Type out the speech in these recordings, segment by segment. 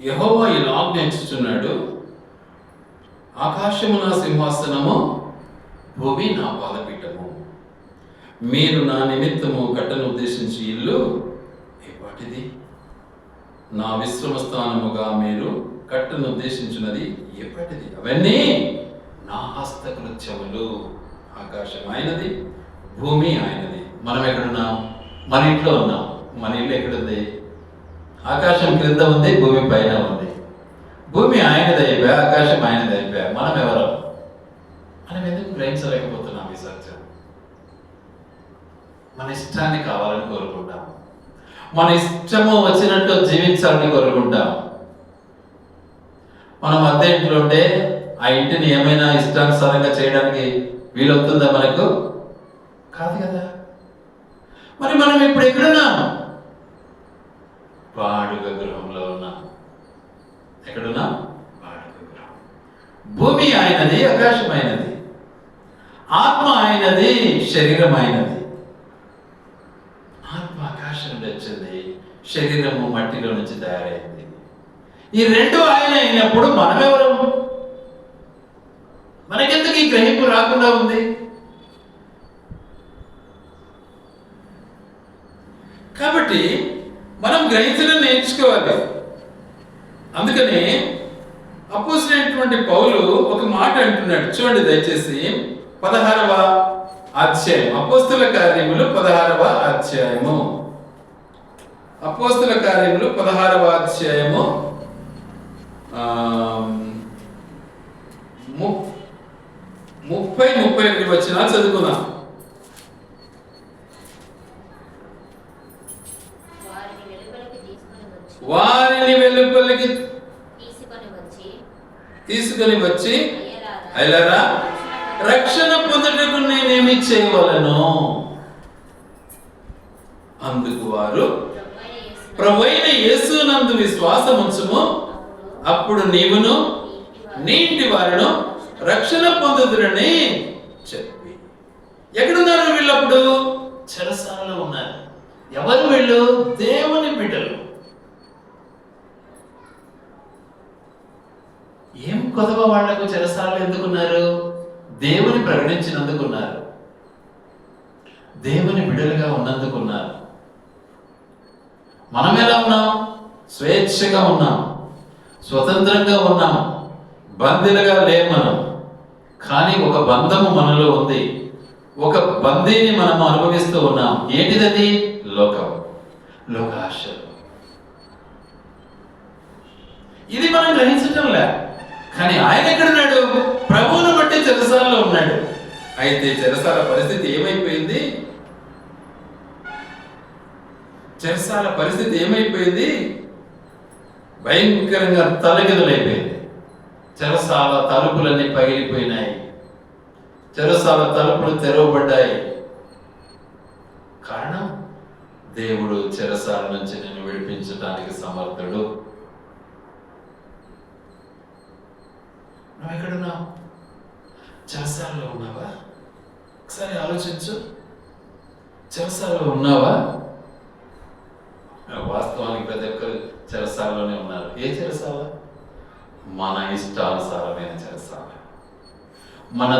యెహోవా ఇలా ఆజ్ఞాపించుచున్నాడు, ఆకాశము నా సింహాసనము, భూమి నా పాదపీఠము. మీరు నా నిమిత్తము కట్టను ఉద్దేశించి ఇల్లు ఏపాటిది? నా విశ్రమ స్థానముగా మీరు కట్టను ఉద్దేశించినది ఏపాటిది? అవన్నీ నా హస్తకృత్యములు. ఆకాశం ఆయనది, భూమి ఆయనది. మనం ఎక్కడున్నాం? మన ఇంట్లో ఉన్నాం. మన ఇల్లు ఎక్కడుంది? ఆకాశం క్రింద ఉంది, భూమి పైన ఉంది. భూమి ఆయనది అయిపోయా, ఆకాశం ఆయనది అయిపోయా. మనం ఎవరు? మనం ఎందుకు గ్రహించలేకపోతున్నాం ఈ సత్యం? మన ఇష్టాన్ని కావాలని కోరుకుంటాం, మన ఇష్టము వచ్చినట్టు జీవించాలని కోరుకుంటాం. మనం అద్దె ఇంట్లో ఉంటే ఆ ఇంటిని ఏమైనా ఇష్టానుసారంగా చేయడానికి వీలవుతుందా మనకు? కాదు కదా. మరి మనం ఇప్పుడు ఎక్కడున్నాం? వాడుక గృహంలో ఉన్నాం. ఎక్కడున్నాం? వాడుక గృహం. భూమి ఆయనది, ఆకాశం ఆయనది. ఆత్మ ఆయనది, శరీరం ఆయనది. ఆత్మ ఆకాశం నుండి వచ్చింది, శరీరము మట్టిలో నుంచి తయారైంది. ఈ రెండు ఆయన అయినప్పుడు మనమెవరు? మనకెందుకు ఈ గ్రహింపు రాకుండా ఉంది? కాబట్టి మనం గ్రహించడం నేర్చుకోవాలి. అందుకని అపోస్తలుడైనటువంటి పౌలు ఒక మాట అంటున్నాడు, చూడండి దయచేసి. 16వ అధ్యాయం, అపోస్తల కార్యములు 16వ అధ్యాయము. అపోస్తల కార్యములు 16వ అధ్యాయము 30-31 వచనాలు చదువుకుందాం. వారిని వెలుపలికి తీసుకొని వచ్చి, అయ్యలారా, రక్షణ పొందుటకు నేనేమి చేయవలెను? అందుకు వారు, ప్రభువైన యేసునందు విశ్వాసం ఉంచుము, అప్పుడు నీవును నీ ఇంటి వారును రక్షణ పొందుదురని చెప్పి. ఎక్కడున్నారు వీళ్ళప్పుడు? చెరసాలలో ఉన్నారు. ఎవరు వీళ్ళు? దేవుని బిడ్డలు. ఏం కొదవ వాళ్లకు చెరసాలలో ఎందుకున్నారు? దేవుని ప్రకటించినందుకున్నారు, దేవుని బిడ్డలుగా ఉన్నందుకున్నారు. మనం ఎలా ఉన్నాం? స్వేచ్ఛగా ఉన్నాం, స్వతంత్రంగా ఉన్నాం, బందీలుగా లేము మనం. కానీ ఒక బంధము మనలో ఉంది, ఒక బందీని మనం అనుభవిస్తూ ఉన్నాం. ఏంటిదది? లోకం, లోకాశలు. ఇది మనం గ్రహించటం లే. కానీ ఆయన ఎక్కడున్నాడు? ప్రభువును బట్టి చెరసాలలో ఉన్నాడు. అయితే చెరసాల పరిస్థితి ఏమైపోయింది? చెరసాల పరిస్థితి ఏమైపోయింది? భయంకరంగా తలకిదలైపోయింది. చెరసాల తలుపులన్నీ పగిలిపోయినాయి, చెరసాల తలుపులు తెరవబడ్డాయి. కారణం, దేవుడు చెరసాల నుంచి నిన్ను విడిపించడానికి సమర్థుడు. నువ్వు ఎక్కడున్నావు? చెరసాలలో ఉన్నావా? ఒకసారి ఆలోచించు. చెరసాలలో ఉన్నావా? వాస్తవానికి ప్రతి ఒక్కరు చెరసాలలోనే ఉన్నారు. ఏ చెరసాల? మన ఇష్టానుసారమైన చెరసాల, మన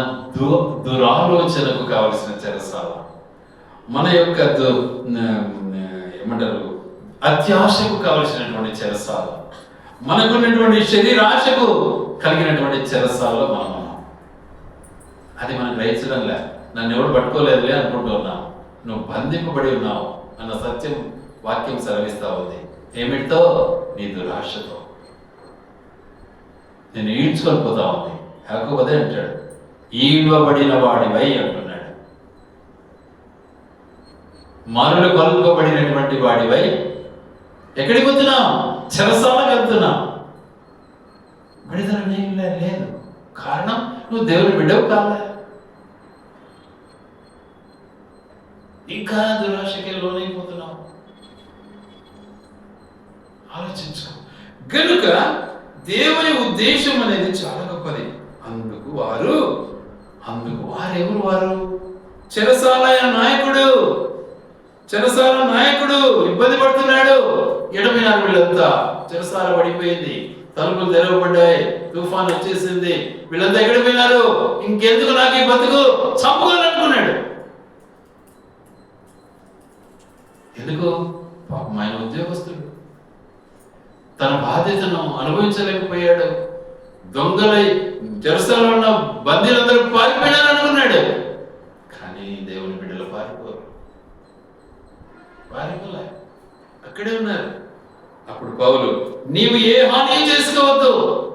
దురాలోచనకు కావలసిన చెరసాల, మన యొక్క ఏమంటారు, అత్యాశకు కావలసినటువంటి చెరసాల, మనకున్నటువంటి శరీరాశకు కలిగినటువంటి చెరసాలలో మనం ఉన్నాం. అది మనం గ్రహించడం లే. నన్ను ఎవరు పట్టుకోలేదులే అనుకుంటూ ఉన్నాం. నువ్వు బంధింపబడి ఉన్నావు అన్న సత్యం వాక్యం సెలవిస్తా ఉంది. ఏమిటితో? నీ దురాశతో నేను ఈడ్చుకొని పోతా ఉంది. యాకోబు అదే అంటాడు, ఈడ్వబడిన వాడివై అంటున్నాడు. మరులు కొల్పబడినటువంటి వాడివై ఎక్కడికి పోతున్నావు? చెరసాలకు వెళ్తున్నావు. విడుదల లేదు. కారణం, నువ్వు దేవుని బిడ్డవు కాలే. ఇంకా దురాశకి లోనైపోతున్నావు. ఆలోచించుకో. గనుక దేవుని ఉద్దేశం అనేది చాలా గొప్పది. అందుకు వారెవరు? వారు చెరసాల నాయకుడు, చెరసాల నాయకుడు ఇబ్బంది పడుతున్నాడు. ఎడమినారు వీళ్ళంతా. చెరసాల పడిపోయింది, తలుపులు తెరవబడ్డాయి, తుఫాన్ వచ్చేసింది. వీళ్ళంతా ఎక్కడ పోయినారు? ఇంకెందుకు నాకు ఈ బతుకు, చంపుకోవాలనుకున్నాడు. ఎందుకు? పాపం ఆయన ఉద్యోగస్తుడు, తన బాధ్యతను అనుభవించలేకపోయాడు. దొంగలై చెరసాలలో ఉన్న బందీలందరూ పారిపోయినారు అనుకున్నాడు. కానీ దేవుని బిడ్డలు పారిపోలే, అక్కడే ఉన్నారు. అప్పుడు పౌలు, నీవు ఏ హాని చేసుకోవద్దు,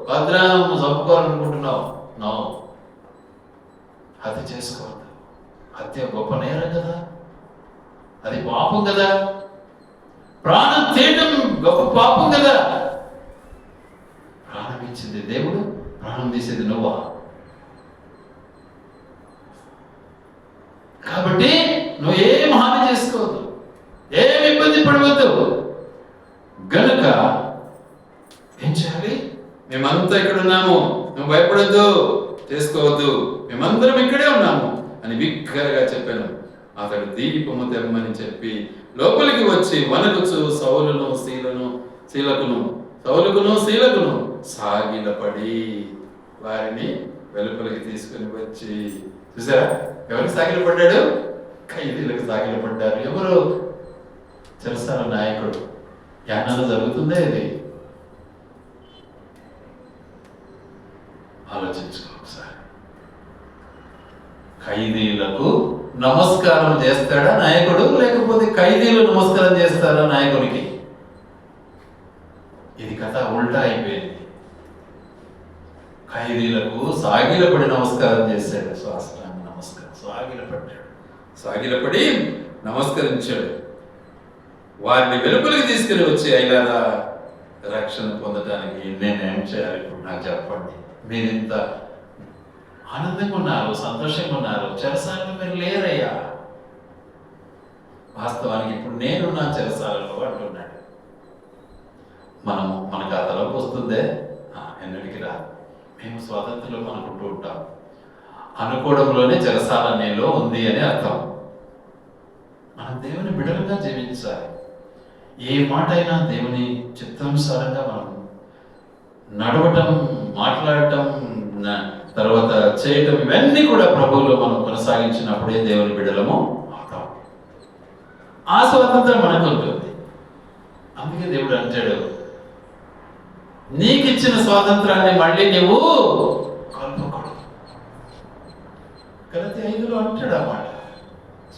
భద్రం చంపుకోవాలనుకుంటున్నావు, నో, హత్య చేసుకోవద్దు. హత్య గొప్ప నేరం కదా, అది పాపం కదా. ప్రాణం తీయటం గొప్ప పాపం కదా. ప్రాణం ఇచ్చింది దేవుడు, ప్రాణం తీసేది నువ్వా? కాబట్టి నువ్వు ఏం హాని చేసుకోవద్దు, ఏమి ఇబ్బంది పడవద్దు. గనుక ఏం చేయాలి? మేమంతా ఇక్కడ ఉన్నాము, నువ్వు భయపడద్దు, చేసుకోవద్దు, మేమందరం ఇక్కడే ఉన్నాము అని బిగ్గరగా చెప్పాను. అతడు దీపము తెమ్మని చెప్పి లోపలికి వచ్చి వణకుచు సౌలుకును శీలకును సాగిలపడి వారిని వెలుపలికి తీసుకుని వచ్చి, చూసారా ఎవరికి సాగిలపడ్డాడు? ఖైదీలకు సాగిలపడ్డారు. ఎవరు? చెరసాల నాయకుడు. యానాలు జరుగుతుందే ఇది. ఆలోచించుకో ఒకసారి. ఖైదీలకు నమస్కారం చేస్తాడా నాయకుడు, లేకపోతే ఖైదీలు నమస్కారం చేస్తారా నాయకుడికి? ఇది కథ ఉల్టా అయిపోయింది. ఖైదీలకు సాగిలపడి నమస్కారం చేశాడు. నమస్కారం సాగిలపడ్డాడు, సాగిలపడి నమస్కరించాడు. వారిని వెలుపలికి తీసుకుని వచ్చి, అయ్యారా రక్షణ పొందడానికి నేనేం చేయాలి ఇప్పుడు నాకు చెప్పండి. మీరు ఇంత ఆనందంగా ఉన్నారు, సంతోషంగా ఉన్నారు, చెరసాలలో మీరు లేరయ్యా. వాస్తవానికి ఇప్పుడు నేను నా చెరసాలలో అంటున్నాడు. మన ఖాతాలోకి వస్తుందే, ఎన్నటికి రాదు. మేము స్వాతంత్రంలో అనుకుంటూ ఉంటాం. అనుకోవడంలోనే చెరసాల నీలో ఉంది అని అర్థం. మనం దేవుని బిడ్డలుగా జీవించాలి. ఏ మాట అయినా దేవుని చిత్తానుసారంగా మనం నడవటం, మాట్లాడటం, తర్వాత చేయటం, ఇవన్నీ కూడా ప్రభువులో మనం కొనసాగించినప్పుడే దేవుని బిడ్డలము అవుతాం. ఆ స్వాతంత్రం మనకు ఉంటుంది. అందుకే దేవుడు అంటాడు, నీకు ఇచ్చిన స్వాతంత్రాన్ని మళ్ళీ నువ్వు కలుపుకోడు. గలతీ 5లో అంటాడు అన్నమాట.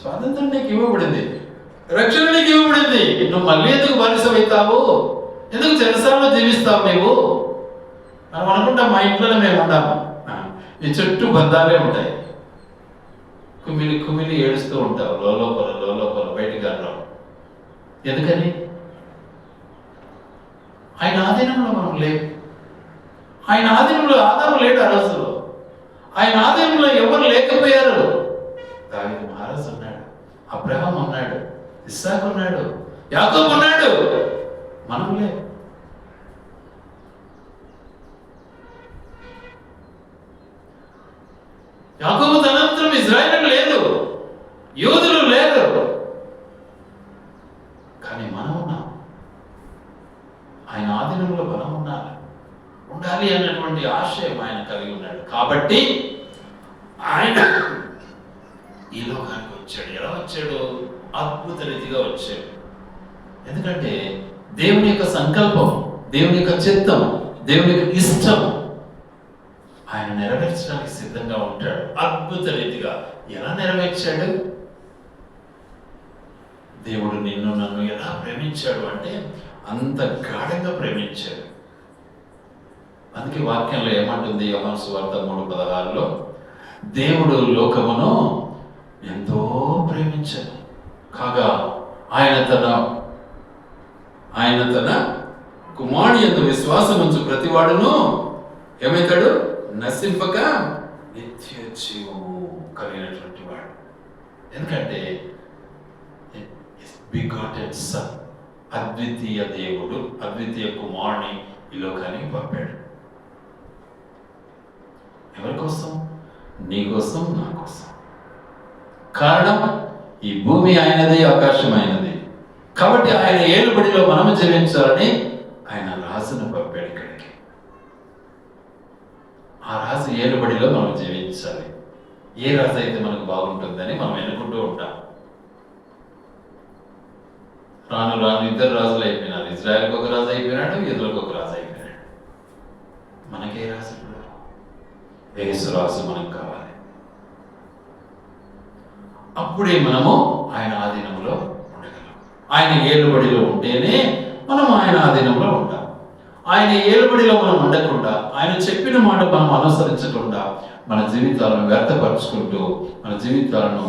స్వాతంత్రం నీకు ఇవ్వబడింది, రక్షణ నీకు ఇవ్వబడింది, నువ్వు మళ్ళీ ఎందుకు బానిసమవుతావు? ఎందుకు చెరసాలలో జీవిస్తావు? నువ్వు మనం అనుకుంటాం మా ఇంట్లోనే మేము ఉన్నాము, ఈ చుట్టూ బంధాలే ఉంటాయి, కుమిలి ఏడుస్తూ ఉంటావు లోపల బయటికి రావు. ఎందుకని? ఆయన ఆధీనంలో మనం లేవు. ఆయన ఆధీనంలో ఆదాము లేడు ఆ రోజులో. ఆయన ఆధీనంలో ఎవరు లేకపోయారు. దావీదు మహారాజు ఉన్నాడు, అబ్రహాం ఉన్నాడు, ఇస్సాకు ఉన్నాడు, యాకోబు ఉన్నాడు. మనం లేవు. యాకోబు తనంతరం ఇజ్రాయేలు లేదు, యూదులు లేరు, కానీ మనం ఉన్నాం. ఆయన ఆధీనంలో మనం ఉండాలి అన్నటువంటి ఆశయం ఆయన కలిగి ఉన్నాడు. కాబట్టి ఆయన ఈ లోకానికి వచ్చాడు. ఎలా వచ్చాడు? అద్భుత రీతిగా వచ్చాడు. ఎందుకంటే దేవుని యొక్క సంకల్పం, దేవుని యొక్క చిత్తం, దేవుని యొక్క ఇష్టం ఆయన నెరవేర్చడానికి సిద్ధంగా ఉంటాడు. అద్భుత రీతిగా ఎలా నెరవేర్చాడు? దేవుడు నిన్ను నన్ను ఎలా ప్రేమించాడు అంటే అంత గాఢంగా ప్రేమించాడు. అందుకే వాక్యంలో ఏమంటుంది? యోహాను సువార్త 3:16లో, దేవుడు లోకమును ఎంతో ప్రేమించాడు కాగా ఆయన తన కుమారుని యందు విశ్వాసం ఉంచు ప్రతివాడును ఏమవుతాడు? నశింపక నిత్య జీవము కలిగినటువంటి వాడు. ఎందుకంటే బిగాటెన్ సన్, అద్వితీయ దేవుడు అద్వితీయ కుమారుని ఈ లోకానికి పంపాడు. ఎవరి కోసం? నీ కోసం, నా కోసం. కారణం ఈ భూమి ఆయనది, ఆకాశం ఆయనది. కాబట్టి ఆయన ఏలుబడిలో మనము జీవించాలని ఆయన రాజును పంపాడు ఇక్కడికి. ఆ రాజు ఏలుబడిలో మనం జీవించాలి. ఏ రాజు అయితే మనకు బాగుంటుందని మనం ఎన్నుకుంటూ ఉంటాం. రాను రాను ఇద్దరు రాజులు అయిపోయినారు. ఇజ్రాయెల్కి ఒక రాజు అయిపోయినాడు, యూదులకు ఒక రాజు అయిపోయినాడు. మనకే రాజు? యేసు రాజు మనకు కావాలి. అప్పుడే మనము ఆయన ఆధీనంలో ఉండగలం. ఆయన ఏలుబడిలో ఉంటేనే మనం ఆయన ఆధీనంలో ఉంటాం. ఆయన ఏలుబడిలో మనం ఉండకుండా, ఆయన చెప్పిన మాట మనం అనుసరించకుండా మన జీవితాలను వ్యర్థపరుచుకుంటూ మన జీవితాలను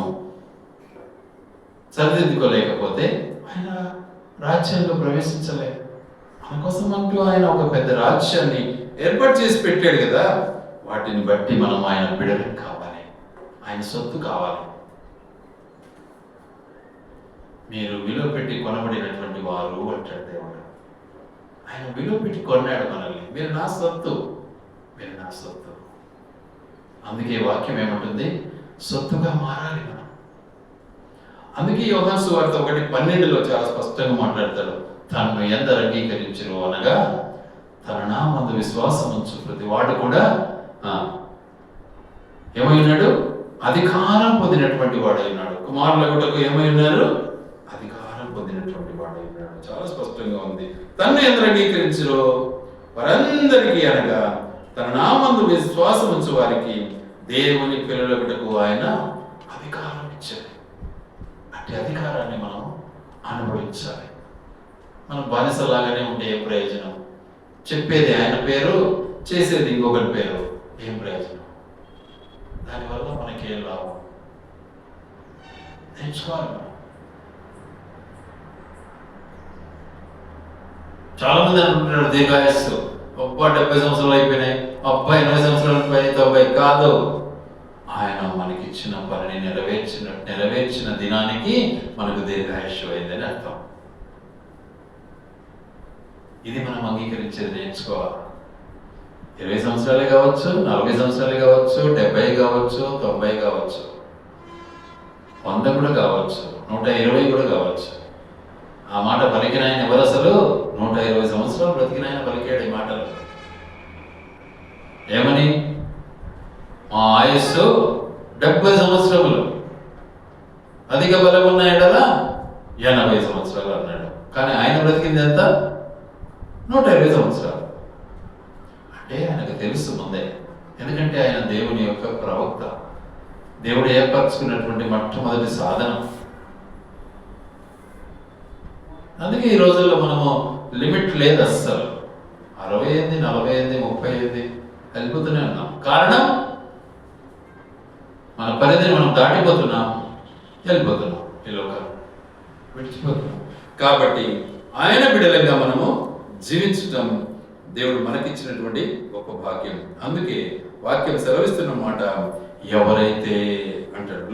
సరిదిద్దుకోలేకపోతే ఆయన రాజ్యంలో ప్రవేశించలేదు. మన కోసం అంటూ ఆయన ఒక పెద్ద రాజ్యాన్ని ఏర్పాటు చేసి పెట్టాడు కదా. వాటిని బట్టి మనం ఆయన బిడ్డలకు కావాలి, ఆయన సొత్తు కావాలి. మీరు విలువ పెట్టి కొనబడినటువంటి వారు అంటాడు దేవుడు. ఆయన విలువ పెట్టి కొన్నాడు మనల్ని. మీరు నా సొత్తు, మీరు నా సొత్తు. అందుకే వాక్యం ఏమంటుంది? సొత్తుగా మారాలి మనం. అందుకే యోహాను సువార్త 1:12 చాలా స్పష్టంగా మాట్లాడతాడు. తనను ఎందరు అంగీకరించును అనగా తన నామందు విశ్వాసం ఉంచు ప్రతి వాడు కూడా ఏమై ఉన్నాడు? అధికారం పొందినటువంటి వాడై ఉన్నాడు. కుమారులగుటకు ఏమై ఉన్నారు? అధికారం పొందినటువంటి వాడై ఉన్నాడు. చాలా స్పష్టంగా ఉంది. తన్ను ఎందరు అంగీకరించును వారందరికీ అనగా తన నామందు విశ్వాసం ఉంచు వారికి దేవుని పిల్లలగుటకు ఆయన అధికారం ఇచ్చాడు. అంటే అధికారాన్ని మనం అనుభవించాలి. మనం బానిసలాగానే ఉంటే ఏం ప్రయోజనం? చెప్పేది ఆయన పేరు, చేసేది ఇంకొకరి పేరు, ఏం ప్రయోజనం? దానివల్ల మనకి ఏం లాభం? నేర్చుకోవాలి. చాలా మంది అనుకుంటున్నారు దీర్ఘాయస్సు, అబ్బా 70 సంవత్సరాలు అయిపోయినాయి, అబ్బా 80 సంవత్సరాలు అయిపోయి 90. కాదు, ఆయన మనకిచ్చిన పనిని నెరవేర్చిన దినానికి మనకు దీర్ఘాయుష్యం అయిందని అర్థం. ఇది మనం అంగీకరించేది నేర్చుకోవాలి. 20 సంవత్సరాలే కావచ్చు, 40 సంవత్సరాలే కావచ్చు, 70 కావచ్చు, 90 కావచ్చు, 100 కూడా కావచ్చు, 120 కూడా కావచ్చు. ఆ మాట పలికిన ఆయన ఎవరు? అసలు 120 సంవత్సరాలు బ్రతికిన ఆయన పలికాడు ఈ మాటలు. ఏమని? మా ఆయుస్సు 70 సంవత్సరములు, అధిక బలం ఉన్న ఎడల 80 సంవత్సరాలు అన్నాడు. కానీ ఆయన బ్రతికింది ఎంత? 120 సంవత్సరాలు. అంటే ఆయనకు తెలుసు ముందే. ఎందుకంటే ఆయన దేవుని యొక్క ప్రవక్త, దేవుడు ఏర్పరచుకున్నటువంటి మొట్టమొదటి సాధనం. అందుకే ఈ రోజుల్లో మనము లిమిట్ లేదు అస్సలు. 68, 48, 38 వెళ్ళిపోతూనే ఉన్నాం. కారణం మన పరిధిని మనం దాటిపోతున్నాం, వెళ్ళిపోతున్నాం, ఈ లోకాలు విడిచిపోతున్నాం. కాబట్టి ఆయన బిడ్డలంగా మనము జీవించటం దేవుడు మనకిచ్చినటువంటి గొప్ప భాగ్యం. అందుకే వాక్యం సెలవిస్తున్న మాట, ఎవరైతే అంటాడు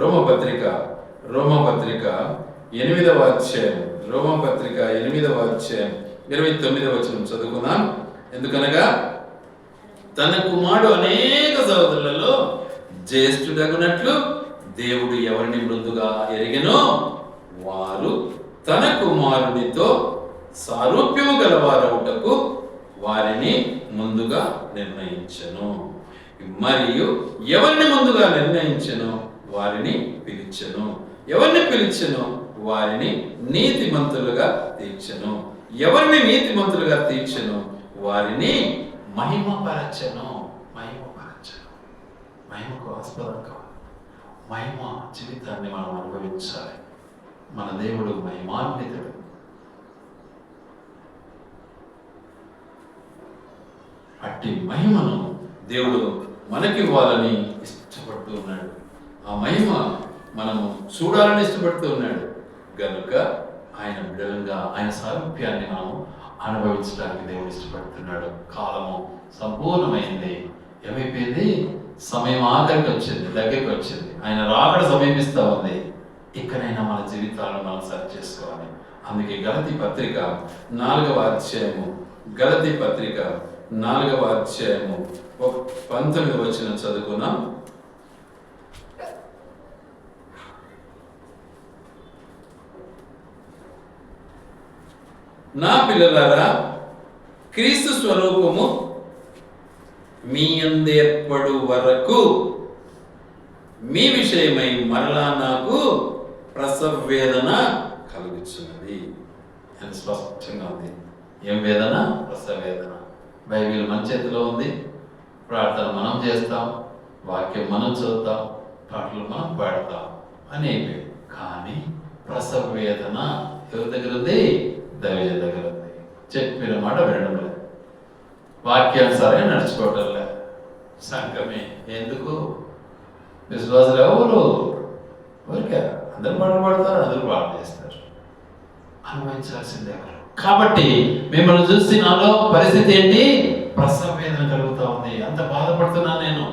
రోమపత్రిక 8వ అధ్యాయం, రోమపత్రిక 8వ అధ్యాయం 29వ వచనం చదువుకుందాం. ఎందుకనగా తన కుమారుడు అనేక సహోదరులలో జ్యేష్ఠుడగునట్లు దేవుడు ఎవరిని మృదుగా ఎరిగెనో వారు తన కుమారునితో సారూప్యము గలవారవుటకు వారిని ముందుగా నిర్ణయించెను. మరియు ఎవరిని ముందుగా నిర్ణయించెనో వారిని పిలిచెను. ఎవరిని పిలిచెనో వారిని నీతిమంతులుగా తీర్చెను. ఎవరిని నీతిమంతులుగా తీర్చెను వారిని మహిమపరచెను. మహిమకు ఆస్పదం కావాలి. మహిమ జీవితాన్ని మనం అనుభవించాలి. మన దేవుడు మహిమాన్వితుడు. అట్టి మహిమను దేవుడు మనకివ్వాలని ఇష్టపడుతూ ఉన్నాడు. ఆ మహిమ మనము చూడాలని ఇష్టపడుతూ ఉన్నాడు. గనుక ఆయన బిడ్డలంగా ఆయన సారూప్యాన్ని మనం అనుభవించడానికి దేవుడు ఇష్టపడుతున్నాడు. కాలము సంపూర్ణమైంది. ఏమైపోయింది? సమయం ఆఖరికి వచ్చింది, దగ్గరికి వచ్చింది. ఆయన రాకడ సమీపిస్తూ ఉంది. ఇక్కడైనా మన జీవితాలను మనం సరి చేసుకోవాలి. అందుకే గలతీ పత్రిక 4వ అధ్యాయము 19వ వచనం చదువుకున్నాం. నా పిల్లలారా, క్రీస్తు స్వరూపము మీ యందేర్పడు వరకు మీ విషయమై మరలా నాకు ప్రసవ వేదన కలుగుచున్నది అని స్పష్టంగా ఉంది. ఏం వేదన? ప్రసవ వేదన. బైబిల్ మన చేతిలో ఉంది, ప్రార్థన మనం చేస్తాం, వాక్యం మనం చదువుతాం, పాటలు మనం పాడతాం అనేవి. కానీ ప్రసవ వేదన ఎవరి దగ్గర ఉంది? దైవజ దగ్గర ఉంది. చెప్పిన మాట వినడం లేదు, వాక్యానుసారంగా నడుచుకోవటం లేదు. సంఘమే ఎందుకు? విశ్వాసులు ఎవరు? ఊరికే అందరూ పాటలు పాడతారు, అందరూ ప్రార్థన చేస్తారు. అనుభవించాల్సిందే ఎవరు? కాబట్టి మిమ్మల్ని చూసి నాలో పరిస్థితి ఏంటి? ప్రసవ వేదన కలుగుతూ ఉంది, అంత బాధపడుతున్నాను నేను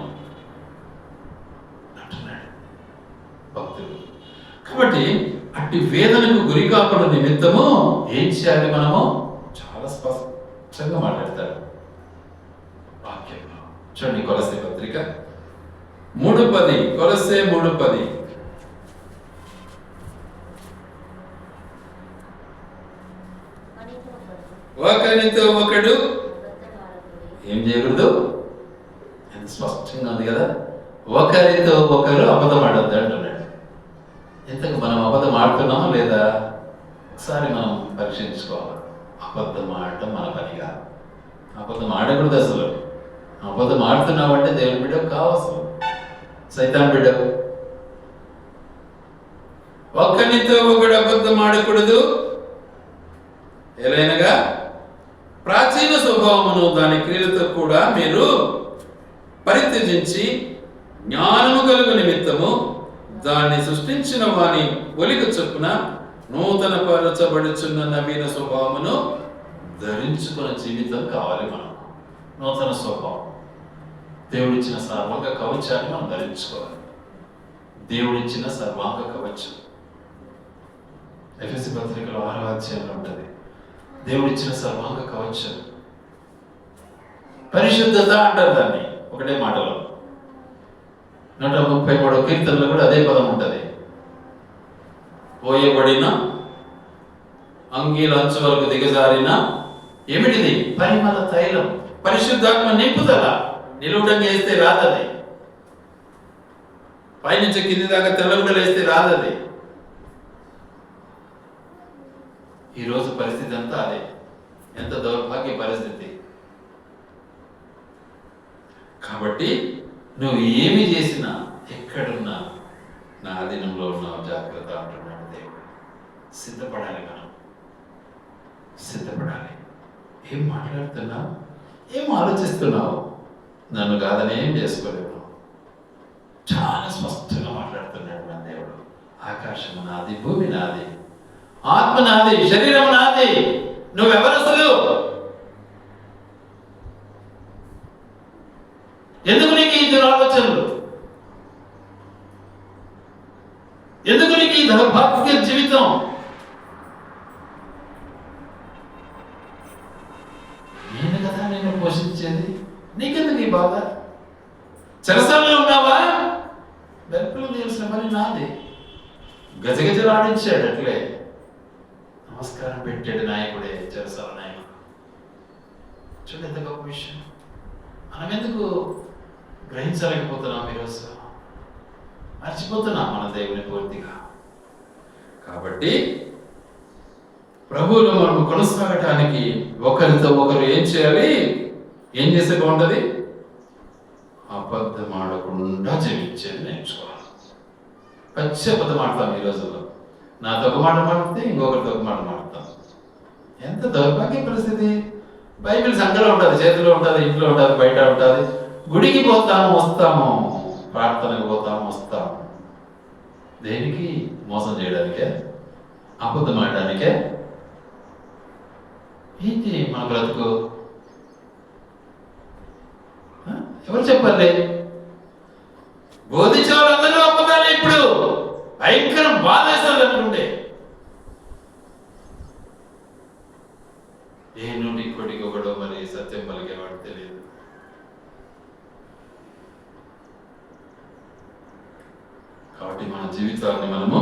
అంటున్నాడు భక్తుడు. కాబట్టి అట్టి వేదనకు గురి కాకుండా నిమిత్తము ఏం చేయాలి? మనము చాలా స్పష్టంగా మాట్లాడతాడు వాక్యంలో. చూడండి, కొలస్సే పత్రిక 3:10. కొలస్సే 3:10. ఒకరితో ఒకడు ఏం చేయకూడదు? ఎంత స్పష్టంగా ఉంది కదా. ఒకరితో ఒకరు అబద్ధం ఆడొద్దు అంటున్నాడు. ఇంతకు మనం అబద్ధం ఆడుతున్నామా లేదా? ఒకసారి మనం పరీక్షించుకోవాలి. అబద్ధం ఆడటం మన పని కాదు. అబద్ధం ఆడకూడదు అసలు. అబద్ధం ఆడుతున్నావంటే దేవుని బిడ్డ కావచ్చు, సైతాన్ బిడ్డ. ఒక్కరితో ఒకడు అబద్ధం ఆడకూడదు, ఎలైనగా ప్రాచీన స్వభావమును దాని క్రియలతో కూడా మీరు పరిత్యజించి జ్ఞానము కలుగు నిమిత్తము దాన్ని సృష్టించిన వాని ఒలిక చొప్పున నూతన పరచబడుచున్న నవీన స్వభావమును ధరించుకున్న జీవితం కావాలి మనకు. నూతన స్వభావం, దేవుడిచ్చిన సర్వాంగ కవచాన్ని మనం ధరించుకోవాలి. దేవుడిచ్చిన సర్వాంగ కవచం ఎఫెసీ పత్రికలో 6వ అధ్యాయంలో ఉంటుంది. దేవుడిచ్చిన సర్వాంగ కవచం, పరిశుద్ధత అంటారు దాన్ని ఒకటే మాటలో. 133వ కీర్తనలో కూడా అదే పదం ఉంటుంది. పోయబడిన అంగీల అంచు వరకు దిగజారిన ఏమిటిది? పరిమళ తైలం, పరిశుద్ధాత్మ నింపుదల. నిలువుటంగా వేస్తే రాదది, పైనుంచి కింది దాకా తెల్లగుడలు వేస్తే రాదది. ఈరోజు పరిస్థితి అంతా అదే. ఎంత దౌర్భాగ్య పరిస్థితి. కాబట్టి నువ్వు ఏమి చేసినా, ఎక్కడున్నా నా అధీనంలో ఉన్నావు, జాగ్రత్త అంటున్నాడు దేవుడు. సిద్ధపడాలి, మనం సిద్ధపడాలి. ఏం మాట్లాడుతున్నావు? ఏం ఆలోచిస్తున్నావు? నన్ను కాదని ఏం చేసుకోలేవు. చాలా స్పష్టంగా మాట్లాడుతున్నాడు మన దేవుడు. ఆకాశం నాది, భూమి నాది, ఆత్మ నాది, శరీరం నాది. నువ్వెవరు అసలు? ఎందుకు నీకు ఈ ఆలోచనలు? ఎందుకు నీకు ఈ దౌర్భాగ్య జీవితం? నేను కదా నేను పోషించేది, నీకెందుకు ఈ బాధ? చెరసాలలో ఉన్నావా? వెలుపులు తెలిసిన పని నాది. గజగజలు ఆడించాడు అట్లే. నమస్కారం పెట్టాడు నాయకుడే, చెరసాల నాయకుడు. చూడండి ఎంత గొప్ప విషయం. మనం ఎందుకు గ్రహించలేకపోతున్నాం? ఈరోజు మర్చిపోతున్నాం మన దేవుని పూర్తిగా. కాబట్టి ప్రభువులో మనం కొనసాగటానికి ఒకరితో ఒకరు ఏం చేయాలి? ఏం చేస్తే బాగుంటుంది? అబద్ధం ఆడకుండా జీవించేది నేర్చుకోవాలి. పచ్చి అబద్ధం ఆడతాం ఈ రోజుల్లో. నాతో ఒక మాట మాట్లాడితే ఇంకొకరితో ఒక మాట మాట్లాడతాం. ఎంత దౌర్భాగ్య పరిస్థితి. బైబిల్ సంఘంలో ఉంటుంది, చేతిలో ఉంటుంది, ఇంట్లో ఉంటుంది, బయట ఉంటుంది. గుడికి పోతాము, వస్తాము, ప్రార్థనకు పోతాము, వస్తాము. దేనికి? మోసం చేయడానికే, అబద్ధం ఆడడానికే. ఏంటి మన బ్రతుకు? ఎవరు చెప్పాలి? బోధించే వాళ్ళందరూ అబద్ధాలు. ఇప్పుడు భయంకరం బాధ వేస్తారు అనుకుంటే. ఏ నోటి కొడికి ఒకడో మరి సత్యం పలికేవాడు తెలియదు. కాబట్టి మన జీవితాన్ని మనము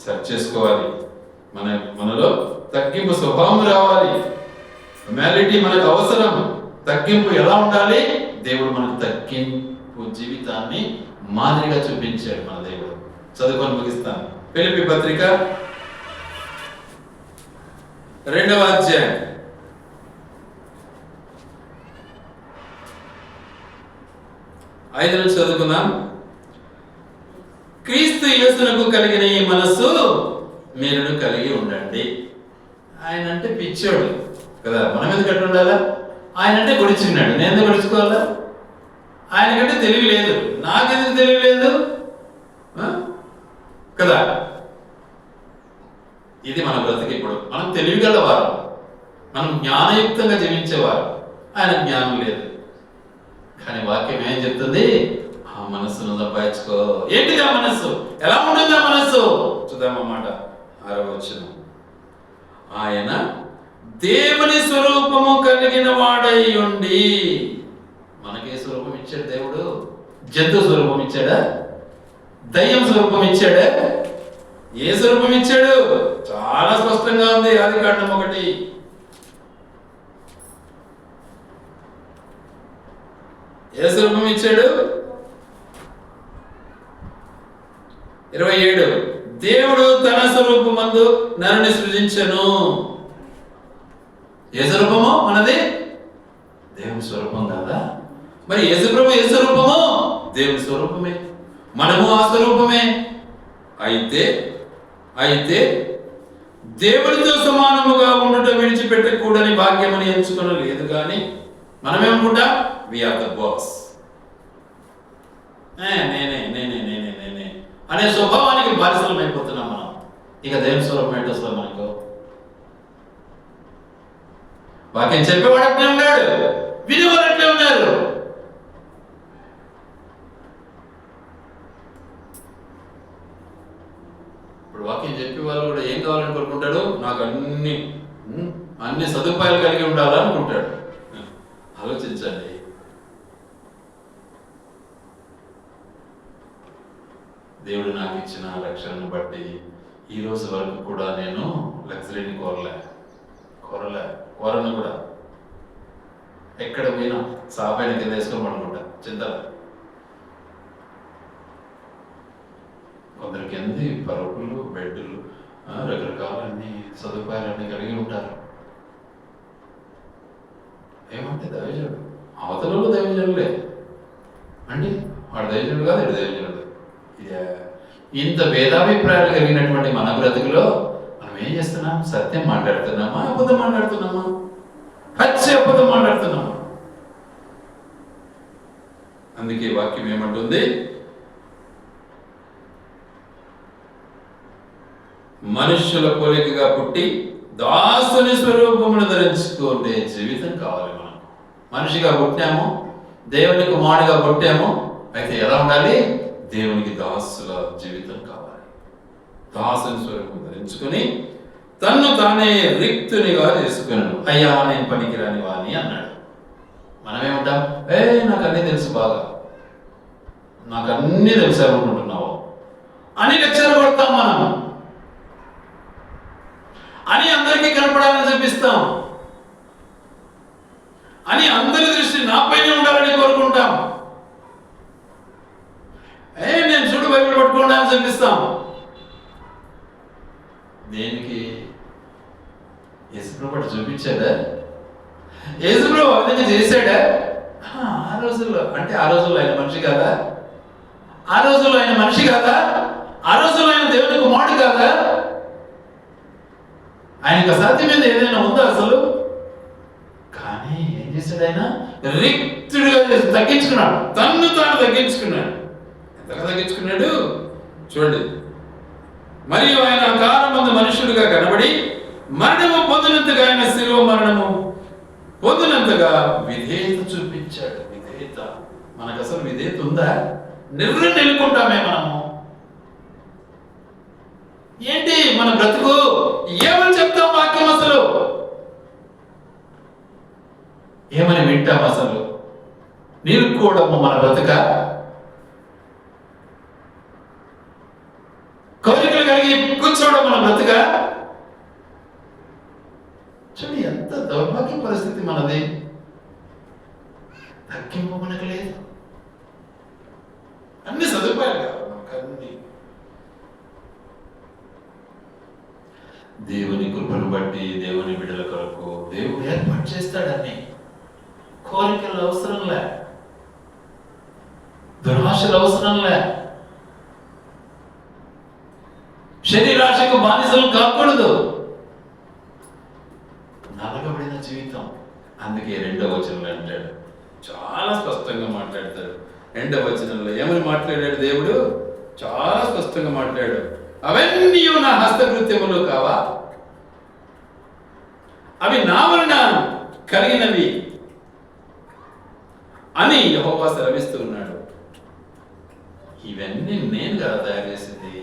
సెర్చ్ చేసుకోవాలి. మనలో తగ్గింపు స్వభావం రావాలి. హ్యూమానిటీ మనకు అవసరం. తగ్గింపు ఎలా ఉండాలి? దేవుడు మనకు తగ్గింపు జీవితాన్ని మాదిరిగా చూపించాడు మన దేవుడు. చదువుకొని ముగిస్తాను. ఫిలిప్పీ పత్రిక 2వ అధ్యాయం 5 నుంచి చదువుకుందాం. క్రీస్తు యేసునకు కలిగిన ఈ మనస్సు మీరును కలిగి ఉండండి. ఆయన అంటే పిచ్చోడు కదా, మనం ఎందుకు అట్లా ఉండాలా? ఆయన అంటే గొడుచుకున్నాడు, నేను ఎందుకు గొడుచుకోవాలా? ఆయనకంటే తెలివి లేదు, నాకెందుకు తెలివి లేదు కదా? ఇది మన బ్రతికి. ఇప్పుడు మనం తెలివిగలవారు, మనం జ్ఞానయుక్తంగా జీవించేవారు. ఆయన జ్ఞానం లేదు. కానీ వాక్యం ఏం చెప్తుంది? ఆ మనస్సును సంపాదించుకో. ఏంటిది ఆ మనస్సు? ఎలా ఉంటుంది ఆ మనస్సు? చూద్దామన్నమాట. 6వ వచనం. ఆయన దేవుని స్వరూపము కలిగిన వాడై ఉండి. మనకే స్వరూపం ఇచ్చాడు దేవుడు? జంతు స్వరూపం ఇచ్చాడా? దయ్యం స్వరూపం ఇచ్చాడా? ఏ స్వరూపం ఇచ్చాడు? చాలా స్పష్టంగా ఉంది. ఆదికాండం 1. ఏ స్వరూపం ఇచ్చాడు? 27. దేవుడు తన స్వరూపమందు నరుని సృజించెను. ఏ స్వరూపము మనది? దేవుని స్వరూపం కాదా? మరి యేసుప్రభు ఏ స్వరూపము? దేవుని స్వరూపమే. మనము ఆ స్వరూపమే. అయితే దేవునితో సమానముగా ఉండుట విడిచిపెట్టకూడని భాగ్యమని ఎంచుకుని లేదు. కానీ మనమేమనుకుంటా? We are the boss. నేనే అనే స్వభావానికి బానిసలం అయిపోతున్నాం మనం. ఇక దేవుని స్వరూపం ఏంటి అసలు మనకు? వాక్యం చెప్పేవాడు అట్లే ఉన్నాడు, వినేవారు అట్లే ఉన్నారు. ఇప్పుడు వాక్యం చెప్పే వాళ్ళు కూడా ఏం కావాలని కోరుకుంటాడు? నాకు అన్ని సదుపాయాలు కలిగి ఉండాలనుకుంటాడు. ఆలోచించండి. దేవుడు నాకు ఇచ్చిన రక్షణను బట్టి ఈ రోజు వరకు కూడా నేను లగ్జరీని కోరను కూడా. ఎక్కడ పోయినా సాపైన కింద వేసుకొని పడుకుంటా, చింతల. కొందరికి ఎందు పరుపులు, బెడ్లు, రకరకాలన్నీ సదుపాయాలన్నీ కలిగి ఉంటారు. ఏమంటే దైవజనుడు, అవతలలో దైవజనులే అండి. వాడు దైవజనుడు కాదు, ఇటు దైవజనుడు. ఇంత భేదాభిప్రాయాలు కలిగినటువంటి మన బ్రతుకులో మనం ఏం చేస్తున్నాం? సత్యం మాట్లాడుతున్నామా, అబద్ధం మాట్లాడుతున్నామా? అబద్ధం మాట్లాడుతున్నామా? అందుకే వాక్యం ఏమంటుంది? మనుష్యుల పోలికగా పుట్టి దాసుని స్వరూపమును ధరించుకుంటే జీవితం కావాలి. మనం మనిషిగా పుట్టాము, దేవుని కుమారుడిగా పుట్టాము. అయితే ఎలా ఉండాలి? దేవునికి దాసుల జీవితం కావాలి. దాసుని స్వరూపం ధరించుకుని తన్ను తానే రిక్తునిగా చేసుకున్నాడు. అయ్యా నేను పనికిరాని వాణి అన్నాడు. మనమేమంటాం? నాకు అన్నీ తెలుసు, బాగా నాకు అన్నీ తెలుసు అనుకుంటున్నావు అని లెక్చర్ కొడతాం మనం. అని అందరికీ కనపడాలని చూపిస్తాం. అని అందరి దృష్టి నాపైనే ఉండాలని కోరుకుంటాం. నేను చూడు బైబిల్ పట్టుకోండి అని చూపిస్తాం. దేనికి? యేసుప్రభు చూపించాడా? యేసుప్రభు ఆ విధంగా చేశాడా? ఆ రోజుల్లో అంటే ఆ రోజుల్లో ఆయన మనిషి కాదా? ఆ రోజుల్లో ఆయన మనిషి కాదా? ఆ రోజుల్లో ఆయన దేవుని కుమారుడు కాదా? ఆయనకు అసాధ్యమైంది ఏదైనా ఉందా అసలు? కానీ ఏం చేశాడు ఆయన? రిక్తుడిగా తగ్గించుకున్నాడు, తన్ను తాను తగ్గించుకున్నాడు. ఎంతగా తగ్గించుకున్నాడు చూడండి. మరియు ఆయన ఆకారమందు మనుషుడిగా కనబడి మరణము పొందినంతగా, ఆయన శిలువ మరణము పొందినంతగా విధేయత చూపించాడు. విధేయత. మనకు అసలు విధేయత ఉందా? నిర్ణయం నిలుకుంటామే మనము. ఏంటి మన బ్రతుకు? ఏమని చెప్తాం వాక్యం? అసలు ఏమని వింటాం? అసలు నిలుకోవడము మన బ్రతుక? కోరికలు కలిగి కూర్చోవడం మన బ్రతుక? దేవుని కృపను బట్టి దేవుని బిడ్డల కొరకు దేవుడు ఏర్పాటు చేస్తాడని. కోరికలు అవసరంలే, దురాశలు అవసరంలే, శరీరాశకు బానిసలు కాకూడదు. నలగబడిన జీవితం. అందుకే 2వ వచనంలో అంటాడు, చాలా స్పష్టంగా మాట్లాడతాడు. 2వ వచనంలో ఏమని మాట్లాడాడు దేవుడు? చాలా స్పష్టంగా మాట్లాడాడు. అవన్నీ నా హస్తకృత్యములు కావా, అవి నా వలన కలిగినవి అని యెహోవా సెలవిస్తూ ఉన్నాడు. ఇవన్నీ నేను కదా తయారు చేసింది,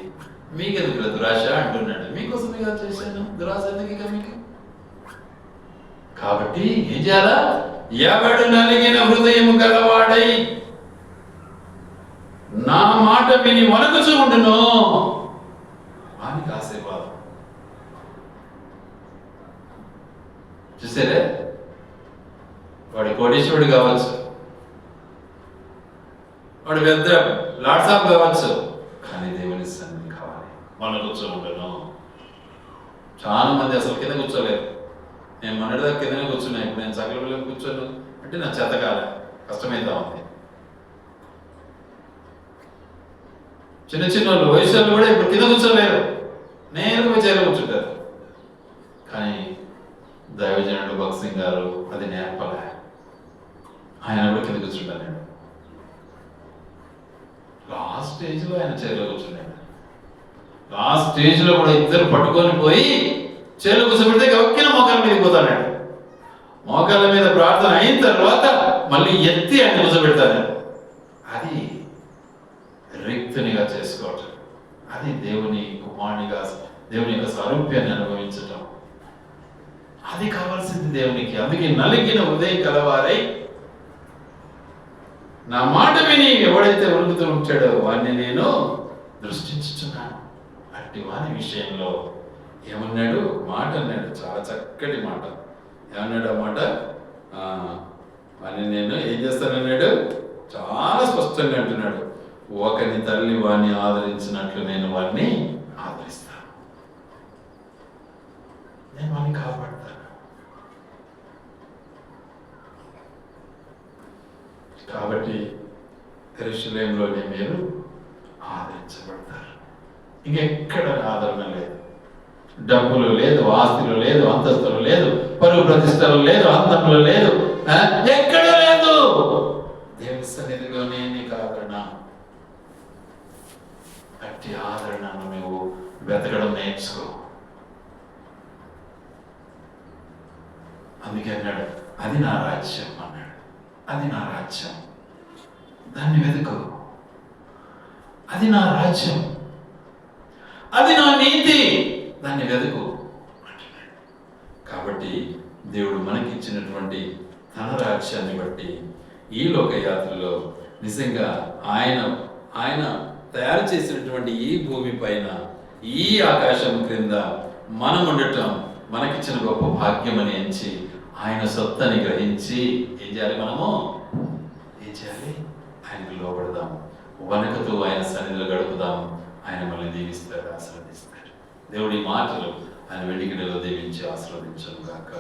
మీకెందుకు దురాశ అంటున్నాడు. మీకోసమే కదా చేశాను, దురాశ ఎందుకు ఇక మీకు? కాబట్టి ఏం చేయాలా? ఎవడు నలిగిన హృదయము గలవాడై నా మాట విని వణకుచూ ఉండును, వానికి ఆశీర్వాదం. చూసారే, వాడు కోటీశ్వరుడు కావచ్చు, వాడు పెద్ద లాడ్సాప్ కావచ్చు, కానీ దేవుని సన్నిధి కావాలి. వణకుచూ ఉండను. చాలా మంది అసలు కింద కూర్చోలేరు. నేను మొన్నటిదాకా కిందనే కూర్చున్నా, ఇప్పుడు నేను సగల పిల్లలు కూర్చోను అంటే నా చేత కాలే, కష్టమైతా ఉంది. చిన్న చిన్న వాళ్ళు వయసు కూడా ఇప్పుడు కింద కూర్చోలేరు, నేరుగా విజయాలు కూర్చుంటారు. కానీ దైవజనుడు భగత్ సింగ్ గారు అది నేర్పలే, ఆయన కూడా కింద కూర్చుంటాను. నేను లాస్ట్ స్టేజ్లో ఆయన చైర్లో కూర్చున్నాడు. లాస్ట్ స్టేజ్లో కూడా ఇద్దరు పట్టుకొని పోయి చైర్లో కూర్చోబెడితే ఒక్కిన మోకాల మీద పోతాడు. మోకాళ్ళ మీద ప్రార్థన అయిన తర్వాత మళ్ళీ ఎత్తి ఆయన కూర్చోబెడతాను. అది రిక్తునిగా చేసుకోవటం, అది దేవుని కుమారునిగా దేవుని యొక్క స్వరూప్యాన్ని అనుభవించటం, అది కావాల్సింది దేవునికి. అందుకే నలిగిన హృదయం కలవారై నా మాట విని ఎవడైతే వణుకుతూ ఉంటాడో వాడిని నేను దృష్టించుచున్నాను. అట్టి వాని విషయంలో ఏమన్నాడు? మాట అన్నాడు, చాలా చక్కటి మాట. ఏమన్నాడు ఆ మాట? వాడిని నేను ఏం చేస్తానన్నాడు? చాలా స్పష్టంగా అంటున్నాడు, ఒకని తల్లి వాడిని ఆదరించినట్లు నేను వాడిని ఆదరిస్తాను, నేను వాడిని కాపాడతాను. కాబట్టి యెరూషలేములోనే మీరు ఆదరించబడతారు. ఇంకెక్కడ ఆదరణ లేదు, డబ్బులు లేదు, ఆస్తులు లేదు, అంతస్తులు లేదు, పరువు ప్రతిష్టలు లేదు, అంతములు లేదు, ఎక్కడ లేదు. దేవుని సన్నిధిలోనే నీకు ఆదరణ. అట్టి ఆదరణను నువ్వు వెతకడం నేర్చుకో. అందుకే అన్నాడు, అది నా రాజ్యం అన్నాడు. అది నా రాజ్యం, దాన్ని వెతుకు. అది నా రాజ్యం, అది నా నీతి, దాన్ని వెతుకు అంటున్నాడు. కాబట్టి దేవుడు మనకిచ్చినటువంటి తన రాజ్యాన్ని బట్టి ఈ లోకయాత్రలో నిజంగా ఆయన తయారు చేసినటువంటి ఈ భూమి పైన, ఈ ఆకాశం క్రింద మనం ఉండటం మనకిచ్చిన గొప్ప భాగ్యం అని ఎంచి ఆయన సొత్తని గ్రహించి ఏం చేయాలి? మనము ఏం చేయాలి? ఆయనకు లోబడదాం, వనకతో ఆయన సన్నిధిలో గడుపుదాం. ఆయన మనల్ని దీవిస్తాడు, ఆశీర్వదిస్తాడు. దేవుడి మాటలు ఆయన వెండిగిడలో దీవించి ఆశీర్వదించను గాక.